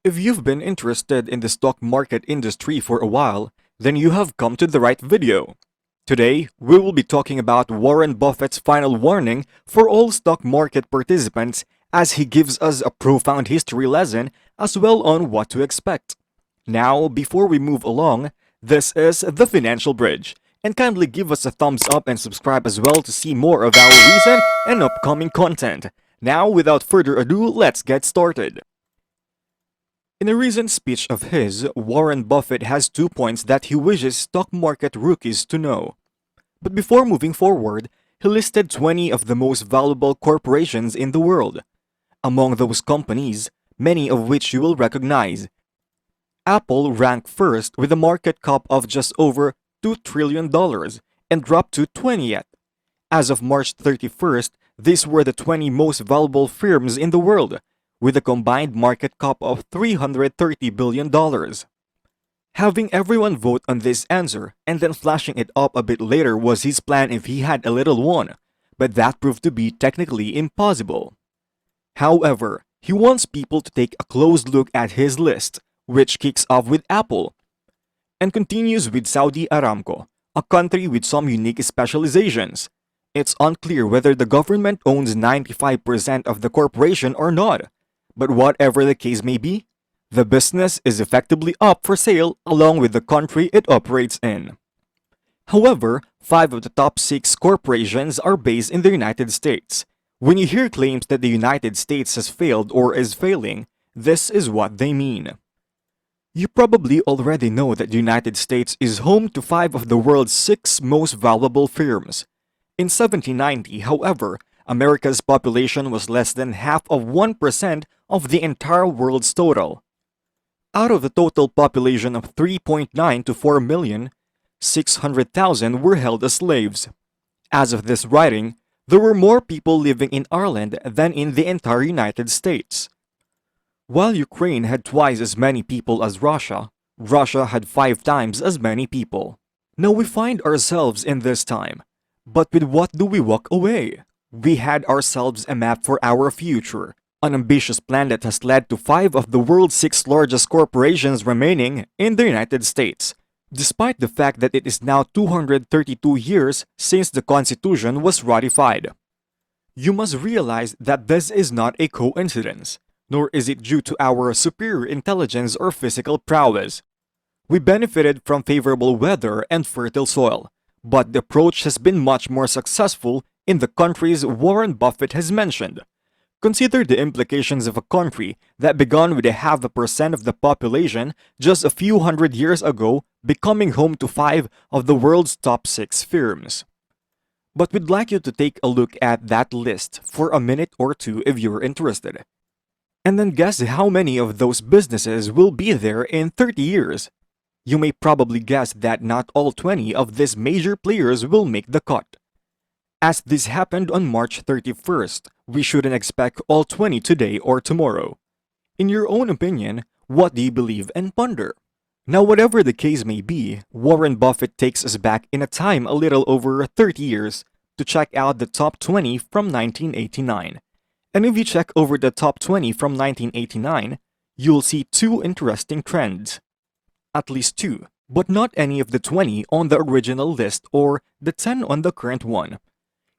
If you've been interested in the stock market industry for a while, then you have come to the right video. Today, we will be talking about Warren Buffett's final warning for all stock market participants as he gives us a profound history lesson as well on what to expect. Now, before we move along, this is The Financial Bridge, and kindly give us a thumbs up and subscribe as well to see more of our recent and upcoming content. Now, without further ado, let's get started. In a recent speech of his, Warren Buffett has 2 points that he wishes stock market rookies to know. But before moving forward, he listed 20 of the most valuable corporations in the world. Among those companies, many of which you will recognize. Apple ranked first with a market cap of just over $2 trillion and dropped to 20th. As of March 31st, these were the 20 most valuable firms in the world, with a combined market cap of $330 billion. Having everyone vote on this answer and then flashing it up a bit later was his plan if he had a little one, but that proved to be technically impossible. However, he wants people to take a close look at his list, which kicks off with Apple, and continues with Saudi Aramco, a country with some unique specializations. It's unclear whether the government owns 95% of the corporation or not, but whatever the case may be, the business is effectively up for sale along with the country it operates in. However, 5 of the top 6 corporations are based in the United States. When you hear claims that the United States has failed or is failing, this is what they mean. You probably already know that the United States is home to 5 of the world's 6 most valuable firms. In 1790, however, America's population was less than half of 1% of the entire world's total. Out of the total population of 3.9 to 4 million, 600,000 were held as slaves. As of this writing, there were more people living in Ireland than in the entire United States. While Ukraine had twice as many people as Russia, Russia had 5 times as many people. Now we find ourselves in this time, but with what do we walk away? We had ourselves a map for our future, an ambitious plan that has led to 5 of the world's 6 largest corporations remaining in the United States, despite the fact that it is now 232 years since the Constitution was ratified. You must realize that this is not a coincidence, nor is it due to our superior intelligence or physical prowess. We benefited from favorable weather and fertile soil, but the approach has been much more successful in the countries Warren Buffett has mentioned. Consider the implications of a country that began with 0.5% of the population just a few hundred years ago becoming home to 5 of the world's top 6 firms. But we'd like you to take a look at that list for a minute or two if you're interested. And then guess how many of those businesses will be there in 30 years. You may probably guess that not all 20 of these major players will make the cut. As this happened on March 31st, we shouldn't expect all 20 today or tomorrow. In your own opinion, what do you believe and ponder? Now, whatever the case may be, Warren Buffett takes us back in a time a little over 30 years to check out the top 20 from 1989. And if you check over the top 20 from 1989, you'll see 2 interesting trends. At least 2, but not any of the 20 on the original list or the 10 on the current one.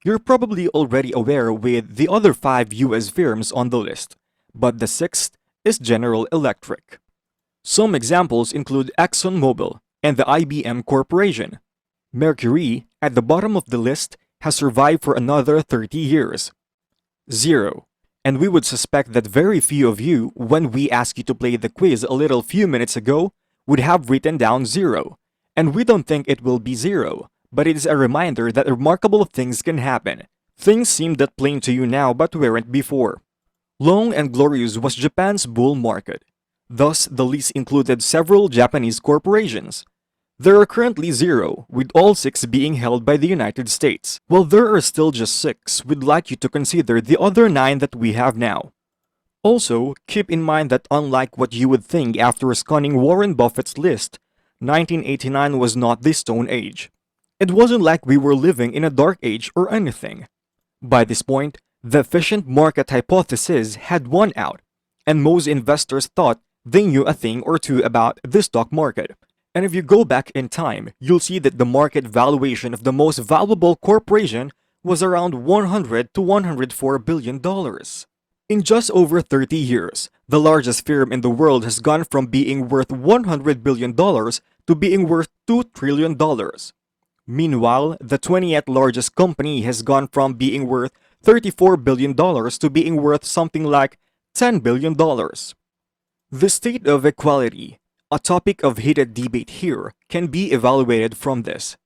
You're probably already aware with the other 5 US firms on the list, but the 6th is General Electric. Some examples include ExxonMobil and the IBM Corporation. Mercury, at the bottom of the list, has survived for another 30 years. 0. And we would suspect that very few of you, when we asked you to play the quiz a little few minutes ago, would have written down 0. And we don't think it will be 0. But it is a reminder that remarkable things can happen. Things seem that plain to you now but weren't before. Long and glorious was Japan's bull market. Thus, the list included several Japanese corporations. There are currently 0, with all 6 being held by the United States. While there are still just 6, we'd like you to consider the other 9 that we have now. Also, keep in mind that unlike what you would think after scanning Warren Buffett's list, 1989 was not the Stone Age. It wasn't like we were living in a dark age or anything. By this point, the efficient market hypothesis had won out, and most investors thought they knew a thing or two about the stock market. And if you go back in time, you'll see that the market valuation of the most valuable corporation was around $100 to $104 billion. In just over 30 years, the largest firm in the world has gone from being worth $100 billion to being worth $2 trillion. Meanwhile, the 20th largest company has gone from being worth $34 billion to being worth something like $10 billion. The state of equality, a topic of heated debate here, can be evaluated from this.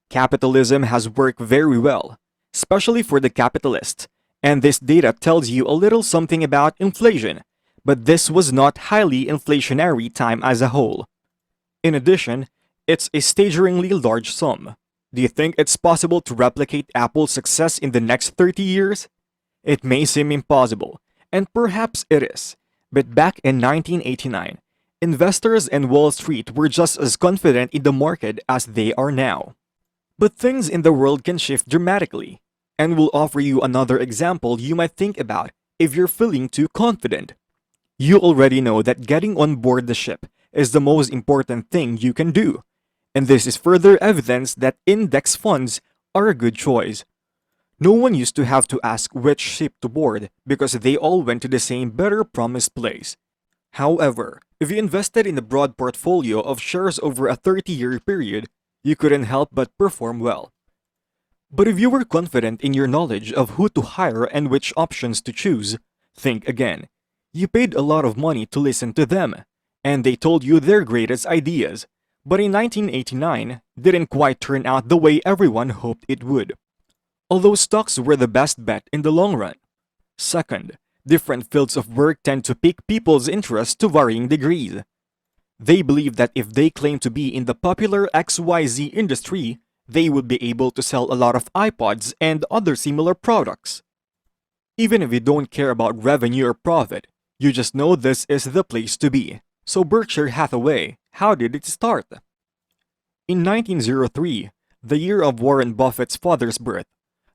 Capitalism has worked very well, especially for the capitalists, and this data tells you a little something about inflation, but this was not highly inflationary time as a whole. In addition, it's a staggeringly large sum. Do you think it's possible to replicate Apple's success in the next 30 years? It may seem impossible, and perhaps it is, but back in 1989, investors and Wall Street were just as confident in the market as they are now. But things in the world can shift dramatically, and we'll offer you another example you might think about if you're feeling too confident. You already know that getting on board the ship is the most important thing you can do, and this is further evidence that index funds are a good choice. No one used to have to ask which ship to board because they all went to the same better promised place. However, if you invested in a broad portfolio of shares over a 30-year period, you couldn't help but perform well. But if you were confident in your knowledge of who to hire and which options to choose, think again. You paid a lot of money to listen to them, and they told you their greatest ideas, but in 1989, didn't quite turn out the way everyone hoped it would. Although stocks were the best bet in the long run. Second, different fields of work tend to pique people's interest to varying degrees. They believe that if they claim to be in the popular XYZ industry, they would be able to sell a lot of iPods and other similar products. Even if you don't care about revenue or profit, you just know this is the place to be. So Berkshire Hathaway, how did it start? In 1903, the year of Warren Buffett's father's birth,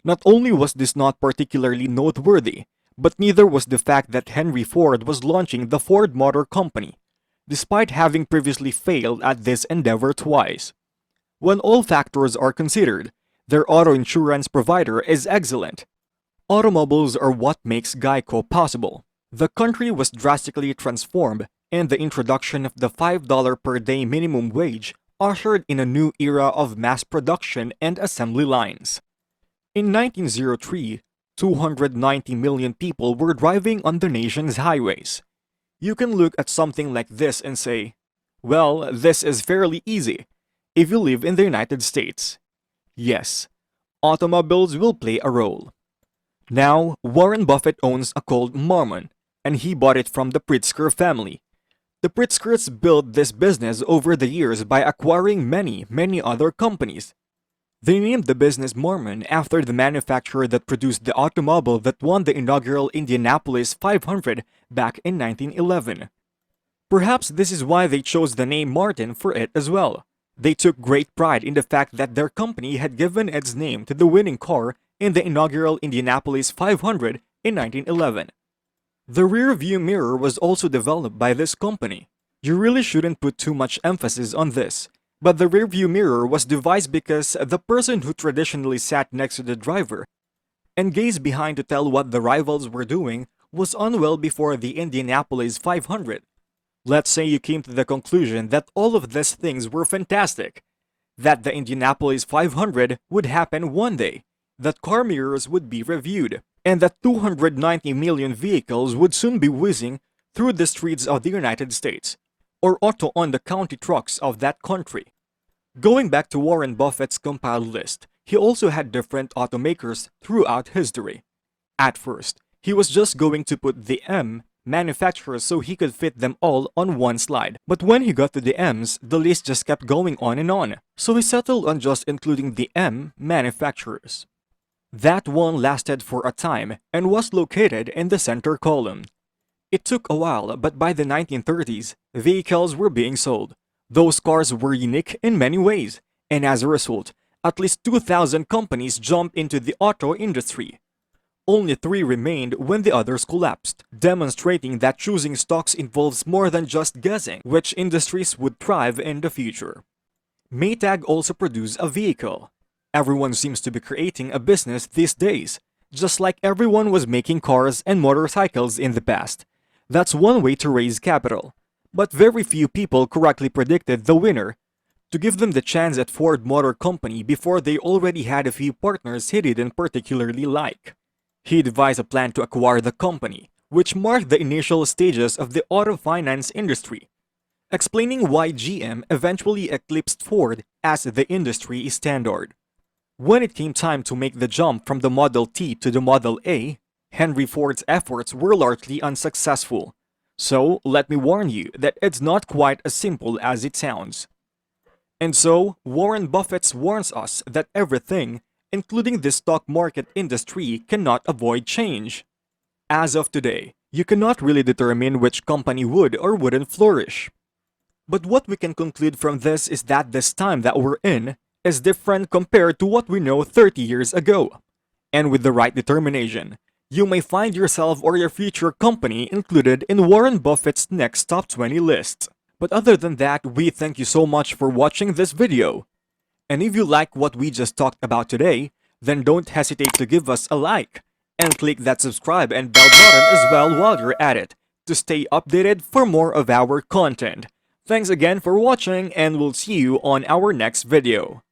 not only was this not particularly noteworthy, but neither was the fact that Henry Ford was launching the Ford Motor Company, despite having previously failed at this endeavor twice. When all factors are considered, their auto insurance provider is excellent. Automobiles are what makes Geico possible. The country was drastically transformed, and the introduction of the $5 per day minimum wage ushered in a new era of mass production and assembly lines. In 1903, 290 million people were driving on the nation's highways. You can look at something like this and say, well, this is fairly easy if you live in the United States. Yes, automobiles will play a role. Now, Warren Buffett owns a cold Mormon, and he bought it from the Pritzker family. The Pritzkers built this business over the years by acquiring many other companies. They named the business Mormon after the manufacturer that produced the automobile that won the inaugural Indianapolis 500 back in 1911. Perhaps this is why they chose the name Martin for it as well. They took great pride in the fact that their company had given its name to the winning car in the inaugural Indianapolis 500 in 1911. The rear view mirror was also developed by this company. You really shouldn't put too much emphasis on this, but the rear view mirror was devised because the person who traditionally sat next to the driver and gazed behind to tell what the rivals were doing was unwell before the Indianapolis 500. Let's say you came to the conclusion that all of these things were fantastic, that the Indianapolis 500 would happen one day, that car mirrors would be reviewed, and that 290 million vehicles would soon be whizzing through the streets of the United States, or auto on the county trucks of that country. Going back to Warren Buffett's compiled list, he also had different automakers throughout history. At first, he was just going to put the M manufacturers so he could fit them all on one slide. But when he got to the M's, the list just kept going on and on, so he settled on just including the M manufacturers. That one lasted for a time and was located in the center column. It took a while, but by the 1930s, vehicles were being sold. Those cars were unique in many ways, and as a result, at least 2,000 companies jumped into the auto industry. only 3 remained when the others collapsed, demonstrating that choosing stocks involves more than just guessing which industries would thrive in the future. Maytag also produced a vehicle. Everyone seems to be creating a business these days, just like everyone was making cars and motorcycles in the past. That's one way to raise capital. But very few people correctly predicted the winner to give them the chance at Ford Motor Company before they already had a few partners he didn't particularly like. He devised a plan to acquire the company, which marked the initial stages of the auto finance industry, explaining why GM eventually eclipsed Ford as the industry standard. When it came time to make the jump from the Model T to the Model A, Henry Ford's efforts were largely unsuccessful. So, let me warn you that it's not quite as simple as it sounds. And so, Warren Buffett warns us that everything, including the stock market industry, cannot avoid change. As of today, you cannot really determine which company would or wouldn't flourish. But what we can conclude from this is that this time that we're in is different compared to what we know 30 years ago. And with the right determination, you may find yourself or your future company included in Warren Buffett's next top 20 list. But other than that, we thank you so much for watching this video. And if you like what we just talked about today, then don't hesitate to give us a like and click that subscribe and bell button as well while you're at it to stay updated for more of our content. Thanks again for watching, and we'll see you on our next video.